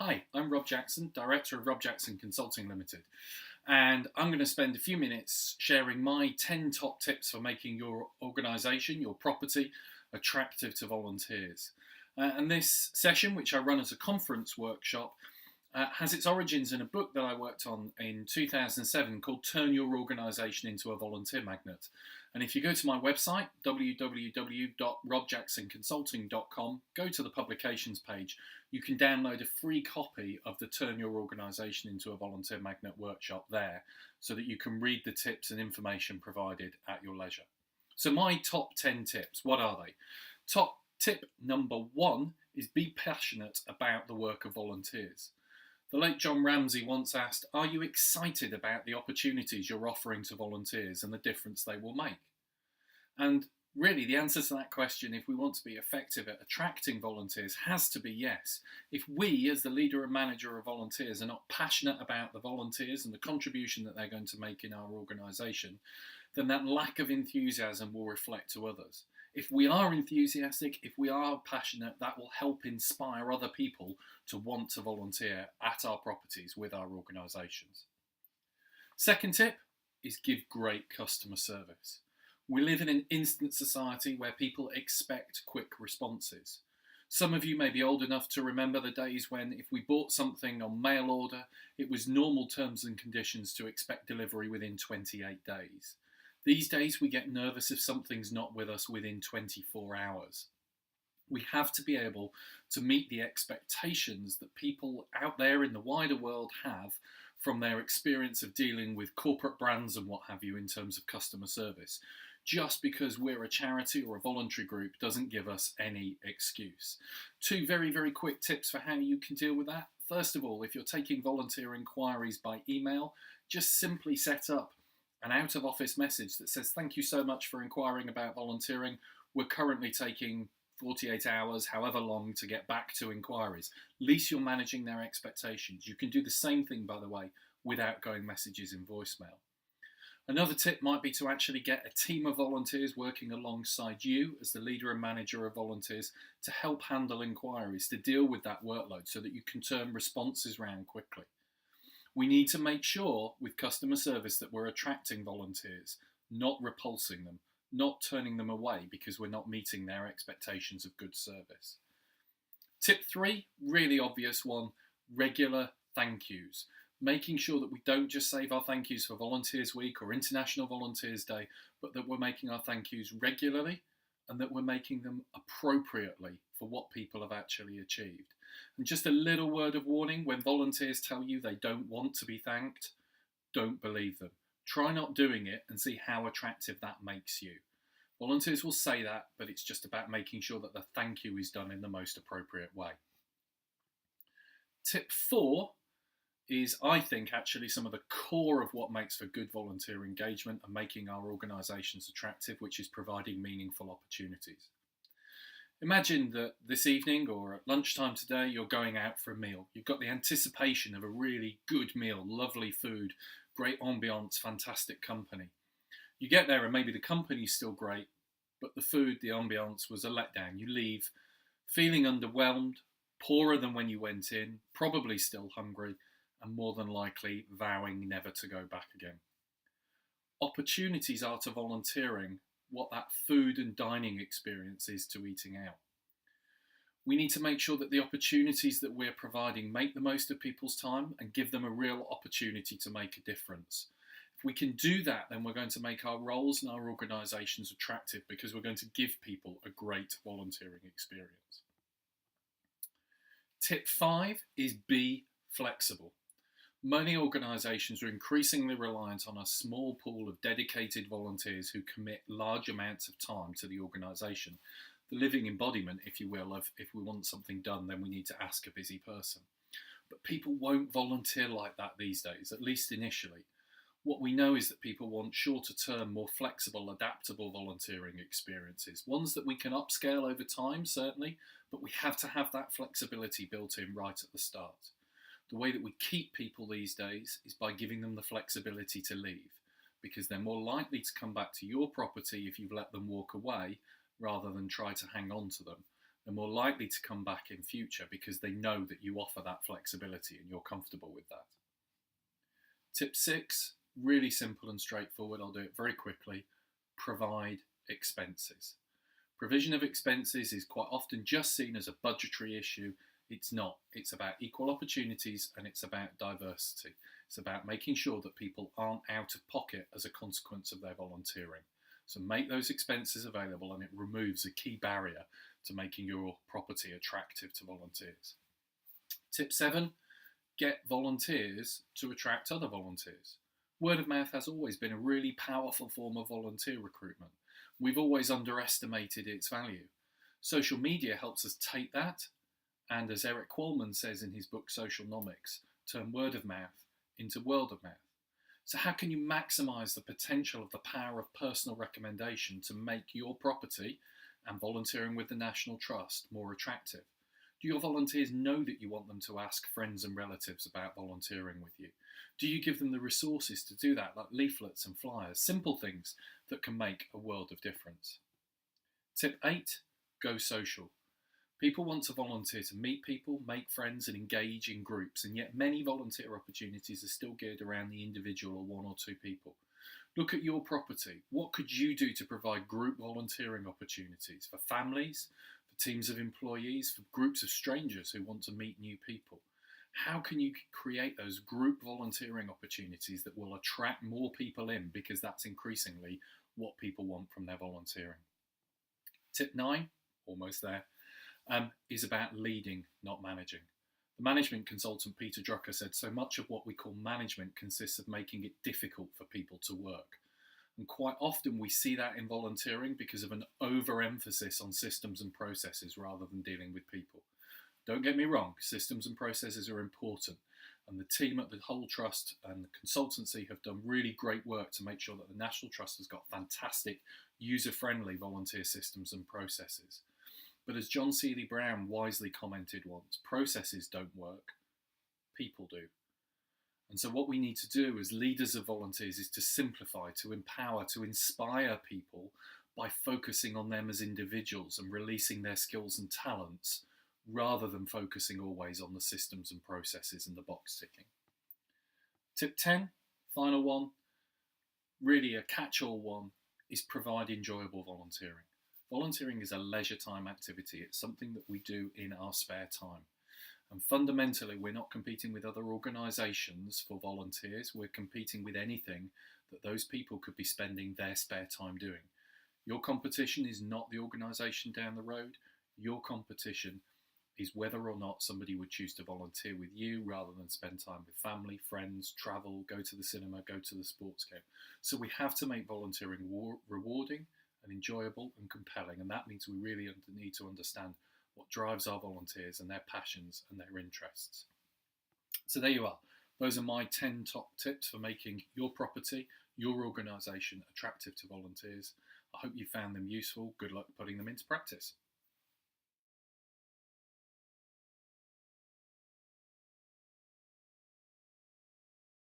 Hi, I'm Rob Jackson, Director of Rob Jackson Consulting Limited, and I'm going to spend a few minutes sharing my 10 top tips for making your organisation, your property, attractive to volunteers. And this session, which I run as a conference workshop, has its origins in a book that I worked on in 2007 called Turn Your Organisation into a Volunteer Magnet. And if you go to my website, www.robjacksonconsulting.com, go to the publications page, you can download a free copy of the Turn Your Organisation into a Volunteer Magnet workshop there, so that you can read the tips and information provided at your leisure. So my top 10 tips, what are they? Top tip number 1 is be passionate about the work of volunteers. The late John Ramsey once asked, are you excited about the opportunities you're offering to volunteers and the difference they will make? And really, the answer to that question, if we want to be effective at attracting volunteers, has to be yes. If we, as the leader and manager of volunteers, are not passionate about the volunteers and the contribution that they're going to make in our organisation, then that lack of enthusiasm will reflect to others. If we are enthusiastic, if we are passionate, that will help inspire other people to want to volunteer at our properties with our organisations. Second tip is give great customer service. We live in an instant society where people expect quick responses. Some of you may be old enough to remember the days when, if we bought something on mail order, it was normal terms and conditions to expect delivery within 28 days. These days we get nervous if something's not with us within 24 hours. We have to be able to meet the expectations that people out there in the wider world have from their experience of dealing with corporate brands and what have you in terms of customer service. Just because we're a charity or a voluntary group doesn't give us any excuse. 2 very, very quick tips for how you can deal with that. First of all, if you're taking volunteer inquiries by email, just simply set up an out-of-office message that says, thank you so much for inquiring about volunteering. We're currently taking 48 hours, however long, to get back to inquiries. At least you're managing their expectations. You can do the same thing, by the way, with outgoing messages in voicemail. Another tip might be to actually get a team of volunteers working alongside you as the leader and manager of volunteers to help handle inquiries, to deal with that workload so that you can turn responses around quickly. We need to make sure with customer service that we're attracting volunteers, not repulsing them, not turning them away because we're not meeting their expectations of good service. Tip 3, really obvious one, regular thank yous. Making sure that we don't just save our thank yous for Volunteers Week or International Volunteers Day, but that we're making our thank yous regularly and that we're making them appropriately for what people have actually achieved. And just a little word of warning, when volunteers tell you they don't want to be thanked, don't believe them. Try not doing it and see how attractive that makes you. Volunteers will say that, but it's just about making sure that the thank you is done in the most appropriate way. Tip 4 is, I think, actually some of the core of what makes for good volunteer engagement and making our organisations attractive, which is providing meaningful opportunities. Imagine that this evening or at lunchtime today, you're going out for a meal. You've got the anticipation of a really good meal, lovely food, great ambiance, fantastic company. You get there and maybe the company's still great, but the food, the ambiance was a letdown. You leave feeling underwhelmed, poorer than when you went in, probably still hungry, and more than likely vowing never to go back again. Opportunities are to volunteering what that food and dining experience is to eating out. We need to make sure that the opportunities that we're providing make the most of people's time and give them a real opportunity to make a difference. If we can do that, then we're going to make our roles and our organisations attractive because we're going to give people a great volunteering experience. Tip 5 is be flexible. Many organisations are increasingly reliant on a small pool of dedicated volunteers who commit large amounts of time to the organisation. The living embodiment, if you will, of if we want something done, then we need to ask a busy person. But people won't volunteer like that these days, at least initially. What we know is that people want shorter term, more flexible, adaptable volunteering experiences. Ones that we can upscale over time, certainly, but we have to have that flexibility built in right at the start. The way that we keep people these days is by giving them the flexibility to leave, because they're more likely to come back to your property if you've let them walk away rather than try to hang on to them. They're more likely to come back in future because they know that you offer that flexibility and you're comfortable with that. Tip 6, really simple and straightforward. I'll do it very quickly. Provide expenses. Provision of expenses is quite often just seen as a budgetary issue. It's not. It's about equal opportunities and it's about diversity. It's about making sure that people aren't out of pocket as a consequence of their volunteering. So make those expenses available and it removes a key barrier to making your property attractive to volunteers. Tip 7, get volunteers to attract other volunteers. Word of mouth has always been a really powerful form of volunteer recruitment. We've always underestimated its value. Social media helps us take that and, as Eric Qualman says in his book Socialnomics, turn word of mouth into world of mouth. So how can you maximise the potential of the power of personal recommendation to make your property and volunteering with the National Trust more attractive? Do your volunteers know that you want them to ask friends and relatives about volunteering with you? Do you give them the resources to do that, like leaflets and flyers, simple things that can make a world of difference? Tip 8, go social. People want to volunteer to meet people, make friends and engage in groups, and yet many volunteer opportunities are still geared around the individual or one or two people. Look at your property. What could you do to provide group volunteering opportunities for families, for teams of employees, for groups of strangers who want to meet new people? How can you create those group volunteering opportunities that will attract more people in, because that's increasingly what people want from their volunteering? Tip 9, almost there, is about leading, not managing. The management consultant Peter Drucker said so much of what we call management consists of making it difficult for people to work. And quite often we see that in volunteering because of an overemphasis on systems and processes rather than dealing with people. Don't get me wrong, systems and processes are important, and the team at the Hull Trust and the consultancy have done really great work to make sure that the National Trust has got fantastic, user-friendly volunteer systems and processes. But as John Seeley Brown wisely commented once, processes don't work, people do. And so what we need to do as leaders of volunteers is to simplify, to empower, to inspire people by focusing on them as individuals and releasing their skills and talents, rather than focusing always on the systems and processes and the box ticking. Tip 10, final one, really a catch-all one, is provide enjoyable volunteering. Volunteering is a leisure time activity. It's something that we do in our spare time. And fundamentally, we're not competing with other organisations for volunteers. We're competing with anything that those people could be spending their spare time doing. Your competition is not the organisation down the road. Your competition is whether or not somebody would choose to volunteer with you rather than spend time with family, friends, travel, go to the cinema, go to the sports game. So we have to make volunteering rewarding and enjoyable and compelling, and that means we really need to understand what drives our volunteers and their passions and their interests. So there you are. Those are my 10 top tips for making your property, your organisation attractive to volunteers. I hope you found them useful. Good luck putting them into practice.